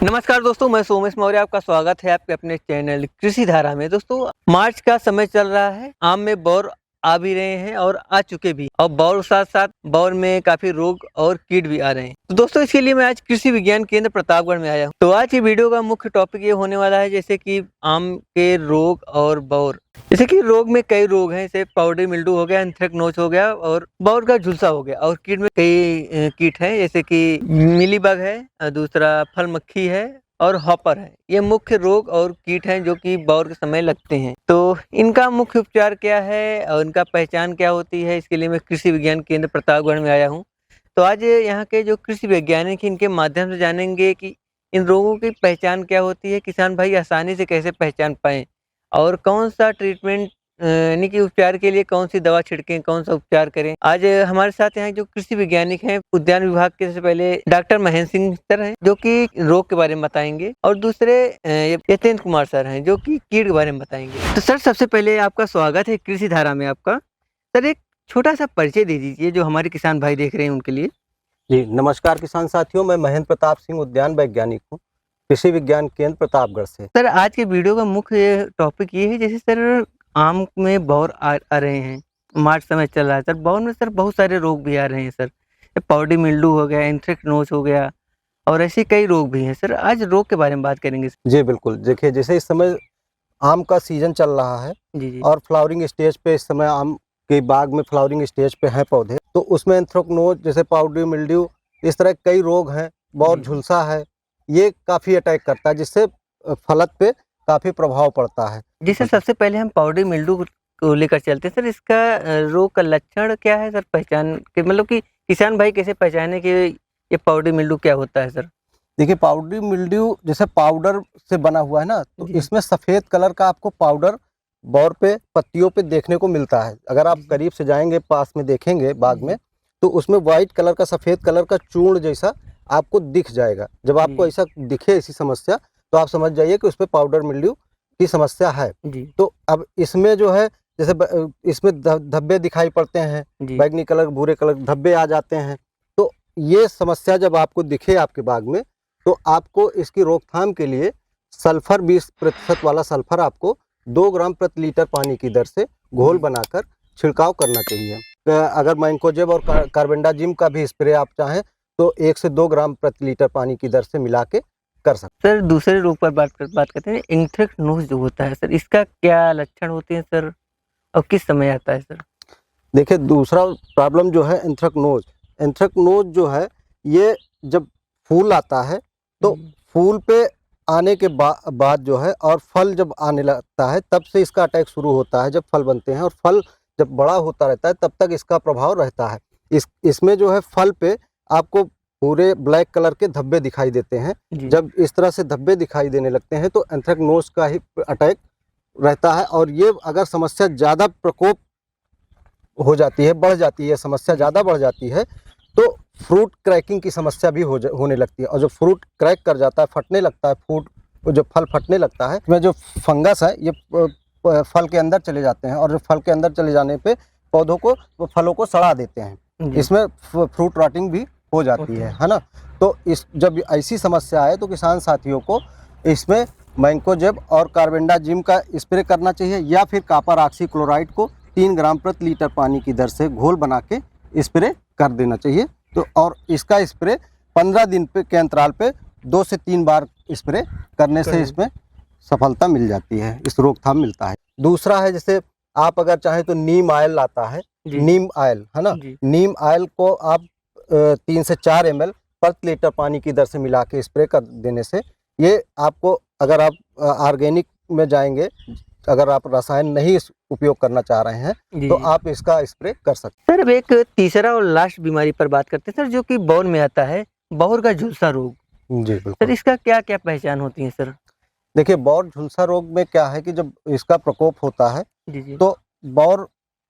नमस्कार दोस्तों, मैं सोमेश मौर्य। आपका स्वागत है आपके अपने चैनल कृषि धारा में। दोस्तों, मार्च का समय चल रहा है। आम में बौर आ भी रहे हैं और आ चुके भी, और बौर साथ साथ बौर में काफी रोग और कीट भी आ रहे हैं। तो दोस्तों, इसके लिए मैं आज कृषि विज्ञान केंद्र प्रतापगढ़ में आया हूँ। तो आज की वीडियो का मुख्य टॉपिक ये होने वाला है, जैसे कि आम के रोग और बौर। जैसे कि रोग में कई रोग हैं, जैसे पाउडरी मिल्ड्यू हो गया, एंथ्रेक्नोज हो गया और बौर का झुलसा हो गया। और कीट में कई कीट हैं, जैसे कि मिलीबग है, दूसरा फल मक्खी है और हॉपर है। ये मुख्य रोग और कीट हैं जो कि बौर के समय लगते हैं। तो इनका मुख्य उपचार क्या है और इनका पहचान क्या होती है, इसके लिए मैं कृषि विज्ञान केंद्र प्रतापगढ़ में आया हूँ। तो आज यहाँ के जो कृषि वैज्ञानिक हैं, इनके माध्यम से जानेंगे कि इन रोगों की पहचान क्या होती है, किसान भाई आसानी से कैसे पहचान पाएं, और कौन सा ट्रीटमेंट यानी कि उपचार के लिए कौन सी दवा छिड़कें, कौन सा उपचार करें। आज हमारे साथ यहाँ जो कृषि वैज्ञानिक हैं, उद्यान विभाग के सबसे पहले डॉक्टर महेंद्र सिंह सर हैं, जो कि रोग के बारे में बताएंगे, और दूसरे यतेंद्र कुमार सर हैं, जो कि कीट के बारे में बताएंगे। तो सर, सबसे पहले आपका स्वागत है कृषि धारा में आपका। सर, एक छोटा सा परिचय दे दीजिए जो हमारे किसान भाई देख रहे हैं उनके लिए। जी नमस्कार किसान साथियों, मैं महेंद्र प्रताप सिंह उद्यान वैज्ञानिक हूँ, कृषि विज्ञान केंद्र प्रतापगढ़ से। सर, आज के वीडियो का मुख्य टॉपिक ये है, जैसे सर आम में बौर आ रहे हैं, मार्च समय चल रहा है सर। बौर में सर बहुत सारे रोग भी आ रहे हैं सर। पाउडरी मिल्ड्यू हो गया, एंथ्रेक्नोज हो गया, और ऐसे कई रोग भी हैं सर। आज रोग के बारे में बात करेंगे सर। जी बिल्कुल, देखिए जैसे इस समय आम का सीजन चल रहा है जी जी। और फ्लावरिंग स्टेज पे इस समय आम के बाग में फ्लावरिंग स्टेज पे हैं पौधे, तो उसमें एंथ्रेक्नोज जैसे पाउडरी मिल्ड्यू इस तरह के कई रोग हैं। बौर झुलसा है, ये काफ़ी अटैक करता है, जिससे फलत पे काफ़ी प्रभाव पड़ता है। जी सर, सबसे पहले हम पाउडरी मिल्ड्यू को लेकर चलते हैं सर। इसका रोग का लक्षण क्या है सर, पहचान के मतलब कि किसान भाई कैसे पहचाने कि ये पाउडरी मिल्ड्यू क्या होता है सर। देखिए पाउडरी मिल्ड्यू जैसे पाउडर से बना हुआ है ना, तो जी। इसमें सफ़ेद कलर का आपको पाउडर बौर पे पत्तियों पे देखने को मिलता है। अगर आप करीब से जाएंगे, पास में देखेंगे बाग में, तो उसमें वाइट कलर का, सफ़ेद कलर का चूर्ण जैसा आपको दिख जाएगा। जब आपको ऐसा दिखे, ऐसी समस्या, तो आप समझ जाइए कि उस पर पाउडर मिल्ड्यू की समस्या है। तो अब इसमें जो है, जैसे इसमें धब्बे दिखाई पड़ते हैं, बैगनी कलर, भूरे कलर धब्बे आ जाते हैं। तो ये समस्या जब आपको दिखे आपके बाग में, तो आपको इसकी रोकथाम के लिए सल्फर 20% वाला सल्फर आपको 2 ग्राम प्रति लीटर पानी की दर से घोल बनाकर छिड़काव करना चाहिए। अगर मैंकोजेब और कार्बेंडाजिम का भी स्प्रे आप चाहें तो 1 से 2 ग्राम प्रति लीटर पानी की दर से मिला के कर सकते हैं। सर, दूसरे रोग पर बात करते हैं, एंथ्रेक्नोज जो होता है सर, इसका क्या लक्षण होते हैं सर, और किस समय आता है सर। देखिए दूसरा प्रॉब्लम जो है एंथ्रेक्नोज, एंथ्रेक्नोज जो है ये जब फूल आता है तो फूल पे आने के बाद जो है, और फल जब आने लगता है तब से इसका अटैक शुरू होता है। जब फल बनते हैं और फल जब बड़ा होता रहता है तब तक इसका प्रभाव रहता है। इसमें जो है फल पे आपको पूरे ब्लैक कलर के धब्बे दिखाई देते हैं। जब इस तरह से धब्बे दिखाई देने लगते हैं तो एंथ्रेक्नोज का ही अटैक रहता है। और ये अगर समस्या ज़्यादा प्रकोप हो जाती है, बढ़ जाती है, समस्या ज़्यादा बढ़ जाती है, तो फ्रूट क्रैकिंग की समस्या भी होने लगती है। और जो फ्रूट क्रैक कर जाता है, फटने लगता है, जो फल फटने लगता है, इसमें जो फंगस है ये फल के अंदर चले जाते हैं, और जो फल के अंदर चले जाने पे पौधों को, फलों को सड़ा देते हैं। इसमें फ्रूट रॉटिंग भी हो जाती है ना। तो जब ऐसी समस्या आए तो किसान साथियों को इसमें मैंकोजेब और कार्बेंडाजिम का स्प्रे करना चाहिए, या फिर कॉपर ऑक्सीक्लोराइड को 3 ग्राम प्रति लीटर पानी की दर से घोल बना के स्प्रे कर देना चाहिए। तो और इसका स्प्रे 15 दिन के अंतराल पे 2 से 3 बार स्प्रे करने से इसमें सफलता मिल जाती है, इस रोकथाम मिलता है। दूसरा है, जैसे आप अगर चाहें तो नीम ऑयल आता है, नीम ऑयल है ना, नीम ऑयल को आप 3 से 4 ml प्रति लीटर पानी की दर से मिला के स्प्रे कर देने से, ये आपको, अगर आप ऑर्गेनिक में जाएंगे, अगर आप रसायन नहीं उपयोग करना चाह रहे हैं, तो आप इसका स्प्रे कर सकते हैं। सर, अब एक तीसरा और लास्ट बीमारी पर बात करते हैं सर, जो कि बौर में आता है, बौर का झुलसा रोग। जी बिल्कुल सर, इसका क्या क्या पहचान होती है सर। देखिए बौर झुलसा रोग में क्या है कि जब इसका प्रकोप होता है, तो बौर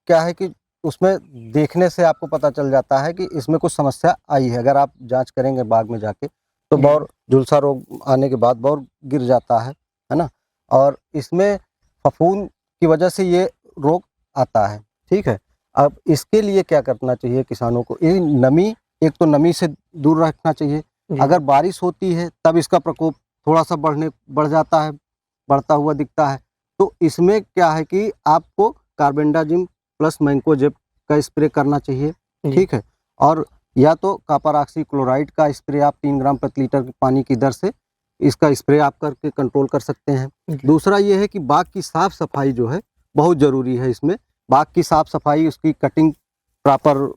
क्या है कि उसमें देखने से आपको पता चल जाता है कि इसमें कुछ समस्या आई है। अगर आप जांच करेंगे बाग में जाके, तो बौर झुलसा रोग आने के बाद बौर गिर जाता है ना। और इसमें फफूंद की वजह से ये रोग आता है, ठीक है। अब इसके लिए क्या करना चाहिए किसानों को, नमी, एक तो नमी से दूर रखना चाहिए, जी। अगर बारिश होती है तब इसका प्रकोप थोड़ा सा बढ़ जाता है, बढ़ता हुआ दिखता है। तो इसमें क्या है कि आपको कार्बेंडाजिम प्लस मैंकोजेब का स्प्रे करना चाहिए, जी। ठीक है? और या तो कॉपर ऑक्सीक्लोराइड का स्प्रे आप 3 ग्राम प्रति लीटर पानी की दर से इसका स्प्रे आप करके कंट्रोल कर सकते हैं। जी। दूसरा ये है कि बाग की साफ सफाई जो है बहुत ज़रूरी है इसमें। बाग की साफ सफाई, उसकी कटिंग, प्रॉपर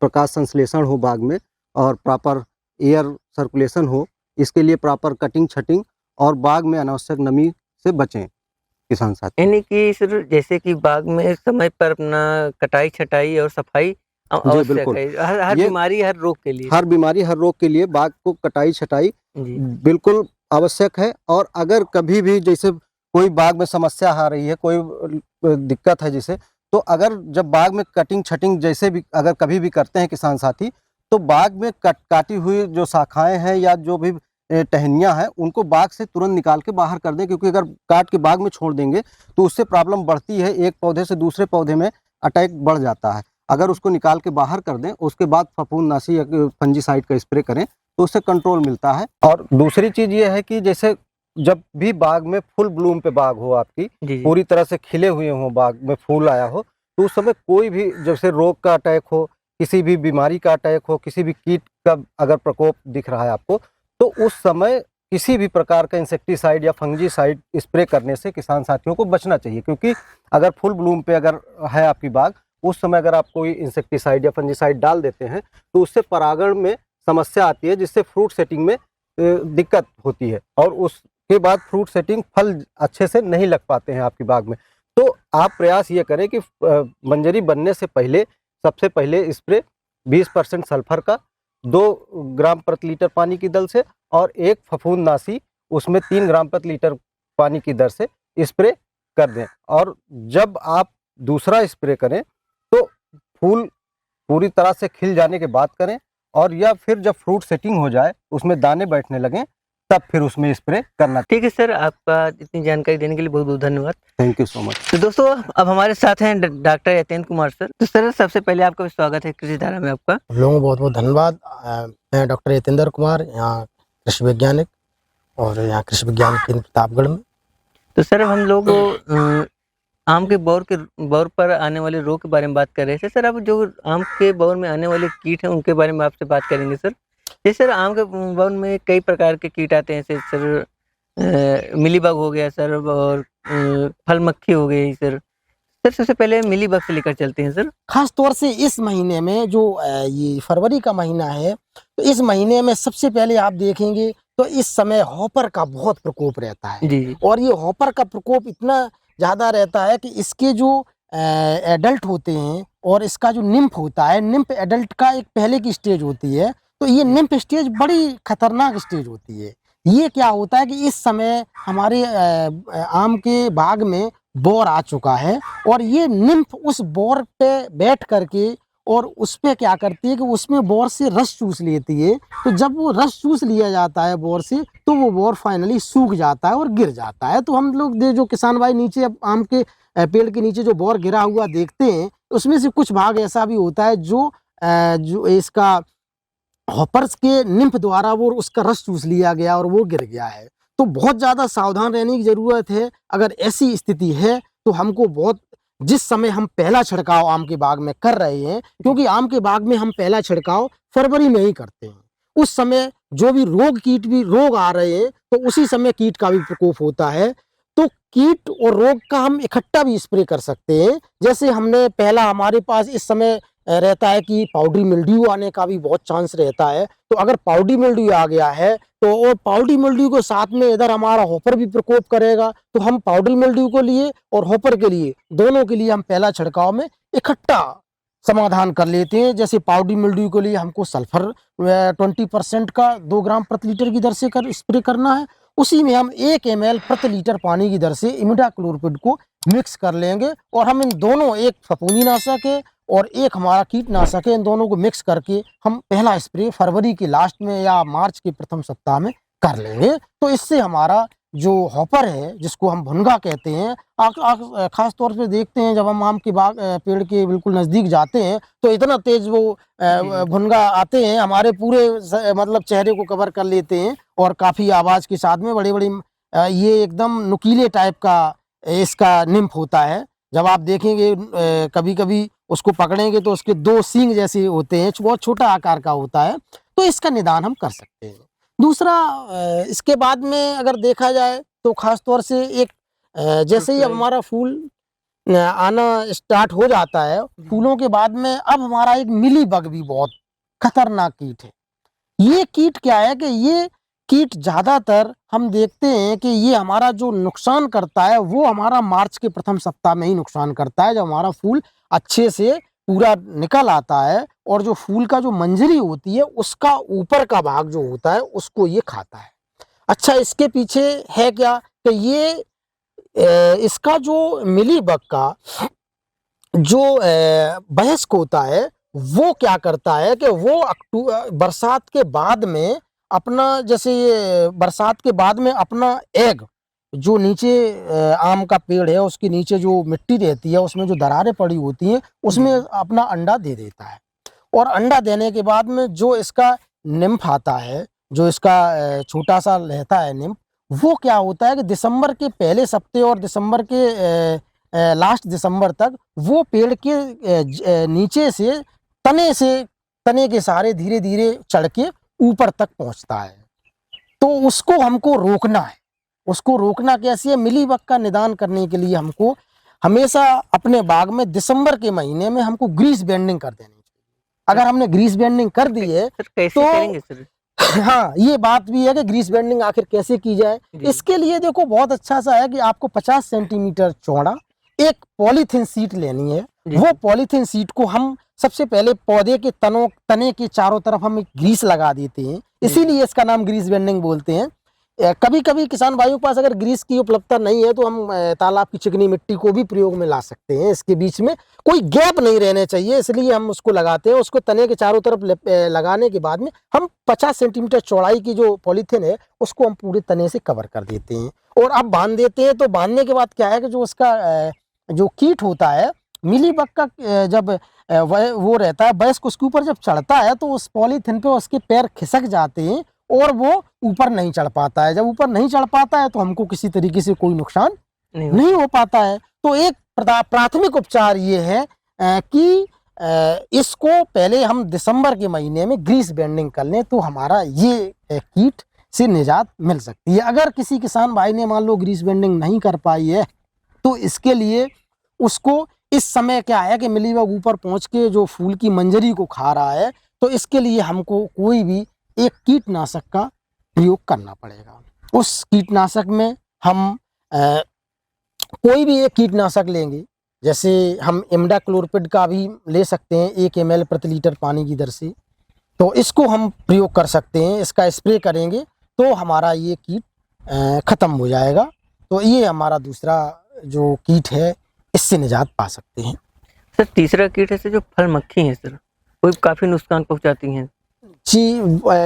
प्रकाश संश्लेषण हो बाग में और प्रॉपर एयर सर्कुलेशन हो, इसके लिए प्रॉपर कटिंग छटिंग और बाग में अनावश्यक नमी से बचें किसान साथी। यानी कि सर जैसे कि बाग में समय पर अपना कटाई छटाई और सफाई जी आवश्यक बिल्कुल, है, हर ये बीमारी हर रोग के लिए। हर बीमारी हर रोग के लिए बाग को कटाई छटाई जी। बिल्कुल आवश्यक है। और अगर कभी भी जैसे कोई बाग में समस्या आ रही है, कोई दिक्कत है जिसे, तो अगर जब बाग में कटिंग छटिंग जैसे भी अगर कभी भी करते हैं किसान साथी, तो बाग में काटी हुई जो शाखाएं हैं या जो भी टहनियाँ हैं उनको बाग से तुरंत निकाल के बाहर कर दें, क्योंकि अगर काट के बाग में छोड़ देंगे तो उससे प्रॉब्लम बढ़ती है, एक पौधे से दूसरे पौधे में अटैक बढ़ जाता है। अगर उसको निकाल के बाहर कर दें, उसके बाद फफूंदनाशी या फंजीसाइड का स्प्रे करें तो उससे कंट्रोल मिलता है। और दूसरी चीज़ ये है कि जैसे जब भी बाग में फुल ब्लूम पे बाग हो आपकी, जी। जी। पूरी तरह से खिले हुए हों, बाग में फूल आया हो, तो उस समय कोई भी जैसे रोग का अटैक हो, किसी भी बीमारी का अटैक हो, किसी भी कीट का अगर प्रकोप दिख रहा है आपको, तो उस समय किसी भी प्रकार का इंसेक्टिसाइड या फंजीसाइड स्प्रे करने से किसान साथियों को बचना चाहिए। क्योंकि अगर फुल ब्लूम पे अगर है आपकी बाग, उस समय अगर आप कोई इंसेक्टिसाइड या फंजीसाइड डाल देते हैं तो उससे परागण में समस्या आती है, जिससे फ्रूट सेटिंग में दिक्कत होती है और उसके बाद फ्रूट सेटिंग फल अच्छे से नहीं लग पाते हैं आपकी बाग में। तो आप प्रयास ये करें कि मंजरी बनने से पहले सबसे पहले स्प्रे 20% सल्फर का 2 ग्राम प्रति लीटर पानी की दर से और एक फफूंदनाशी उसमें 3 ग्राम प्रति लीटर पानी की दर से स्प्रे कर दें। और जब आप दूसरा स्प्रे करें तो फूल पूरी तरह से खिल जाने के बाद करें, और या फिर जब फ्रूट सेटिंग हो जाए, उसमें दाने बैठने लगें, तब फिर उसमें स्प्रे करना। ठीक है सर, आपका इतनी जानकारी देने के लिए बहुत बहुत धन्यवाद। Thank you so much. तो दोस्तों अब हमारे साथ हैं डॉक्टर यतेंद्र कुमार सर। तो सर सबसे पहले आपका भी स्वागत है कृषि धारा में आपका। हम लोगों को बहुत बहुत धन्यवाद। मैं डॉक्टर यतेंद्र कुमार, यहाँ कृषि वैज्ञानिक और यहाँ कृषि विज्ञान केंद्र प्रतापगढ़ में। तो सर अब हम लोग आम के बौर पर आने वाले रोग के बारे में बात कर रहे थे। सर अब जो आम के बौर में आने वाले कीट हैं उनके बारे में आपसे बात करेंगे सर। जैसे सर आम के बौर में कई प्रकार के कीट आते हैं, जैसे सर मिलीबग हो गया सर, और फल मक्खी हो गई सर। सर सबसे पहले मिलीबग से लेकर चलते हैं सर। खास तौर से इस महीने में जो ये फरवरी का महीना है, तो इस महीने में सबसे पहले आप देखेंगे तो इस समय हॉपर का बहुत प्रकोप रहता है। जी जी। और ये हॉपर का प्रकोप इतना ज़्यादा रहता है कि इसके जो एडल्ट होते हैं और इसका जो निम्फ होता है, निम्फ एडल्ट का एक पहले की स्टेज होती है, तो ये निम्फ स्टेज बड़ी खतरनाक स्टेज होती है। ये क्या होता है कि इस समय हमारे आम के बाग में बौर आ चुका है और ये निम्फ उस बौर पे बैठ करके और उस पे क्या करती है कि उसमें बौर से रस चूस लेती है। तो जब वो रस चूस लिया जाता है बौर से, तो वो बौर फाइनली सूख जाता है और गिर जाता है। तो हम लोग जो किसान भाई नीचे अब आम के पेड़ के नीचे जो बौर गिरा हुआ देखते हैं, उसमें से कुछ भाग ऐसा भी होता है जो इसका हॉपर्स के निम्फ द्वारा वो उसका रस चूस लिया गया और वो गिर गया है। तो बहुत ज़्यादा सावधान रहने की ज़रूरत है। अगर ऐसी स्थिति है तो हमको बहुत, जिस समय हम पहला छिड़काव आम के बाग में कर रहे हैं, क्योंकि आम के बाग में हम पहला छिड़काव फरवरी में ही करते हैं, उस समय जो भी रोग आ रहे हैं तो उसी समय कीट का भी प्रकोप होता है। तो कीट और रोग का हम इकट्ठा भी स्प्रे कर सकते हैं। जैसे हमने पहला, हमारे पास इस समय रहता है कि पाउडरी मिल्ड्यू आने का भी बहुत चांस रहता है। तो अगर पाउडरी मिल्ड्यू आ गया है तो और पाउडरी मिल्ड्यू के साथ में इधर हमारा हॉपर भी प्रकोप करेगा, तो हम पाउडरी मिल्ड्यू को लिए और हॉपर के लिए, दोनों के लिए हम पहला छिड़काव में इकट्ठा समाधान कर लेते हैं। जैसे पाउडरी मिल्ड्यू के लिए हमको सल्फर 20% का 2 ग्राम प्रति लीटर की दर से स्प्रे करना है। उसी में हम 1 ml प्रति लीटर पानी की दर से इमिडाक्लोपरिड को मिक्स कर लेंगे और हम इन दोनों, एक फफूंदीनाशक है और एक हमारा कीटनाशक है, इन दोनों को मिक्स करके हम पहला स्प्रे फरवरी के लास्ट में या मार्च के प्रथम सप्ताह में कर लेंगे। तो इससे हमारा जो हॉपर है, जिसको हम भुनगा कहते हैं, खास तौर पे देखते हैं जब हम आम के बाग पेड़ के बिल्कुल नज़दीक जाते हैं तो इतना तेज वो जी। भुनगा आते हैं, हमारे पूरे मतलब चेहरे को कवर कर लेते हैं और काफ़ी आवाज़ के साथ में बड़ी-बड़ी ये एकदम नुकीले टाइप का इसका निम्फ होता है। जब आप देखेंगे कभी-कभी उसको पकड़ेंगे तो उसके 2 सींग जैसे होते हैं, बहुत छोटा आकार का होता है, तो इसका निदान हम कर सकते हैं। दूसरा इसके बाद में अगर देखा जाए तो ख़ास तौर से एक जैसे ही अब फ्लाई। हमारा फूल आना स्टार्ट हो जाता है, फूलों के बाद में अब हमारा एक मिलीबग भी बहुत खतरनाक कीट है। ये कीट क्या है कि ये कीट ज़्यादातर हम देखते हैं कि ये हमारा जो नुकसान करता है वो हमारा मार्च के प्रथम सप्ताह में ही नुकसान करता है, जब हमारा फूल अच्छे से पूरा निकल आता है और जो फूल का जो मंजरी होती है उसका ऊपर का भाग जो होता है उसको ये खाता है। अच्छा, इसके पीछे है क्या कि ये इसका जो मिलीबग का जो वयस्क होता है वो क्या करता है कि वो बरसात के बाद में अपना, जैसे ये बरसात के बाद में अपना एग जो नीचे आम का पेड़ है उसके नीचे जो मिट्टी रहती है उसमें जो दरारें पड़ी होती हैं उसमें अपना अंडा दे देता है। और अंडा देने के बाद में जो इसका निम्फ आता है, जो इसका छोटा सा रहता है निम्फ, वो क्या होता है कि दिसंबर के पहले सप्ते और दिसंबर के लास्ट दिसंबर तक वो पेड़ के नीचे से तने के सहारे धीरे धीरे चढ़ के ऊपर तक पहुंचता है। तो उसको हमको रोकना है। उसको रोकना कैसे है? मिलीबग का निदान करने के लिए हमको हमेशा अपने बाग में दिसंबर के महीने में हमको ग्रीस बेंडिंग कर देनी चाहिए। अगर हमने ग्रीस बेंडिंग कर दी है सर कैसे तो करेंगे सर? हाँ, ये बात भी है कि ग्रीस बेंडिंग आखिर कैसे की जाए। जी। इसके लिए देखो बहुत अच्छा सा है कि आपको 50 सेंटीमीटर चौड़ा एक पॉलीथीन शीट लेनी है। जी। वो पॉलीथीन शीट को हम सबसे पहले पौधे के तने के चारों तरफ हम एक ग्रीस लगा देते हैं, इसीलिए इसका नाम ग्रीस बेंडिंग बोलते हैं। कभी कभी किसान भाइयों के पास अगर ग्रीस की उपलब्धता नहीं है तो हम तालाब की चिकनी मिट्टी को भी प्रयोग में ला सकते हैं। इसके बीच में कोई गैप नहीं रहने चाहिए, इसलिए हम उसको लगाते हैं। उसको तने के चारों तरफ लगाने के बाद में हम 50 सेंटीमीटर चौड़ाई की जो पॉलीथीन है उसको हम पूरे तने से कवर कर देते हैं और अब बांध देते हैं। तो बांधने के बाद क्या है कि जो उसका जो कीट होता है मिलीबग का, जब वो रहता है वयस्क, उसके ऊपर जब चढ़ता है तो उस पॉलीथीन पे उसके पैर खिसक जाते हैं और वो ऊपर नहीं चढ़ पाता है। जब ऊपर नहीं चढ़ पाता है तो हमको किसी तरीके से कोई नुकसान नहीं हो पाता है। तो एक प्राथमिक उपचार ये है कि इसको पहले हम दिसंबर के महीने में ग्रीस बेंडिंग कर लें तो हमारा ये कीट से निजात मिल सकती है। अगर किसी किसान भाई ने मान लो ग्रीस बेंडिंग नहीं कर पाई है तो इसके लिए उसको इस समय क्या है कि मिलीबग ऊपर पहुंच के जो फूल की मंजरी को खा रहा है, तो इसके लिए हमको कोई भी एक कीटनाशक का प्रयोग करना पड़ेगा। उस कीटनाशक में हम कोई भी एक कीटनाशक लेंगे, जैसे हम इमिडाक्लोपीड का भी ले सकते हैं 1 ml प्रति लीटर पानी की दर से, तो इसको हम प्रयोग कर सकते हैं। इसका स्प्रे करेंगे तो हमारा ये कीट ख़त्म हो जाएगा। तो ये हमारा दूसरा जो कीट है इससे निजात पा सकते हैं। सर तीसरा कीट है सर जो फल मक्खी है सर, वो काफ़ी नुकसान पहुंचाती हैं। जी,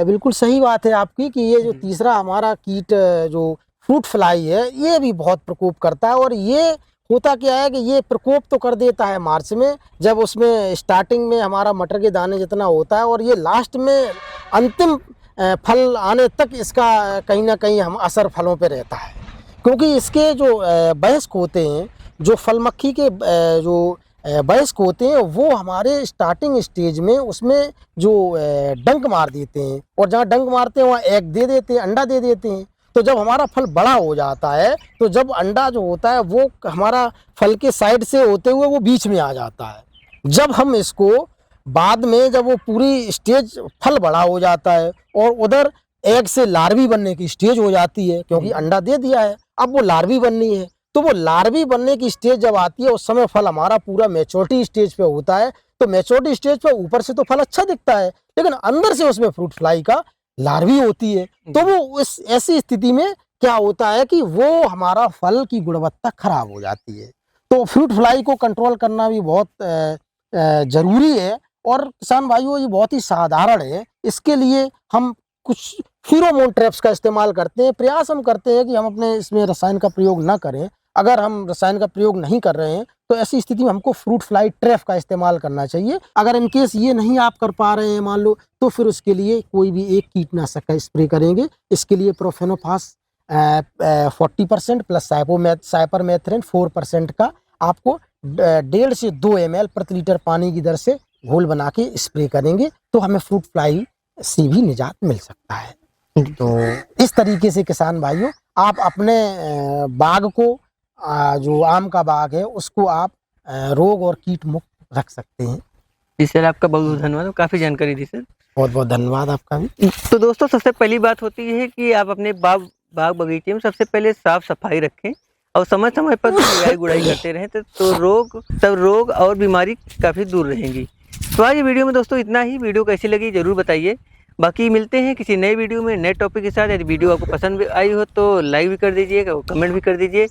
बिल्कुल सही बात है आपकी कि ये जो तीसरा हमारा कीट जो फ्रूट फ्लाई है ये भी बहुत प्रकोप करता है। और ये होता क्या है कि ये प्रकोप तो कर देता है मार्च में, जब उसमें स्टार्टिंग में हमारा मटर के दाने जितना होता है, और ये लास्ट में अंतिम फल आने तक इसका कहीं ना कहीं हम असर फलों पे रहता है। क्योंकि इसके जो वयस्क होते हैं, जो फल मक्खी के जो वयस्क होते हैं, वो हमारे स्टार्टिंग स्टेज में उसमें जो डंक मार देते हैं, और जहाँ डंक मारते हैं वहाँ एग दे देते हैं, अंडा दे देते हैं। तो जब हमारा फल बड़ा हो जाता है तो जब अंडा जो होता है वो हमारा फल के साइड से होते हुए वो बीच में आ जाता है। जब हम इसको बाद में, जब वो पूरी स्टेज फल बड़ा हो जाता है और उधर एग से लार्वी बनने की स्टेज हो जाती है, क्योंकि अंडा दे दिया है, अब वो लार्वी बननी है। तो वो लार्वी बनने की स्टेज जब आती है उस समय फल हमारा पूरा मैच्योरिटी स्टेज पे होता है। तो मैच्योरिटी स्टेज पे ऊपर से तो फल अच्छा दिखता है, लेकिन अंदर से उसमें फ्रूट फ्लाई का लार्वी होती है। तो वो इस ऐसी स्थिति में क्या होता है कि वो हमारा फल की गुणवत्ता खराब हो जाती है। तो फ्रूट फ्लाई को कंट्रोल करना भी बहुत ज़रूरी है। और किसान भाइयों ये बहुत ही साधारण है। इसके लिए हम कुछ फेरोमोन ट्रैप्स का इस्तेमाल करते हैं। प्रयास हम करते हैं कि हम अपने इसमें रसायन का प्रयोग ना करें। अगर हम रसायन का प्रयोग नहीं कर रहे हैं तो ऐसी स्थिति में हमको फ्रूट फ्लाई ट्रैप का इस्तेमाल करना चाहिए। अगर इन केस ये नहीं आप कर पा रहे हैं मान लो, तो फिर उसके लिए कोई भी एक कीटनाशक का स्प्रे करेंगे। इसके लिए प्रोफेनोफास 40% प्लस साइपरमेथ्रिन 4% का आपको 1.5 से 2 ml प्रति लीटर पानी की दर से घोल बना के स्प्रे करेंगे, तो हमें फ्रूट फ्लाई से भी निजात मिल सकता है। तो इस तरीके से किसान भाइयों, आप अपने बाग को, जो आम का बाग है, उसको आप रोग और कीट मुक्त रख सकते हैं। जी सर, आपका बहुत बहुत धन्यवाद, काफ़ी जानकारी दी सर। बहुत बहुत धन्यवाद आपका भी। तो दोस्तों, सबसे पहली बात होती है कि आप अपने बाग बगीचे में सबसे पहले साफ सफाई रखें और समय समय पर गुड़ाई गुड़ाई करते रहें, तो रोग और बीमारी काफ़ी दूर रहेंगी। तो आज वीडियो में दोस्तों इतना ही। वीडियो कैसी लगी जरूर बताइए। बाकी मिलते हैं किसी नए वीडियो में नए टॉपिक के साथ। यदि वीडियो आपको पसंद आई हो तो लाइक भी कर दीजिएगा और कमेंट भी कर दीजिए।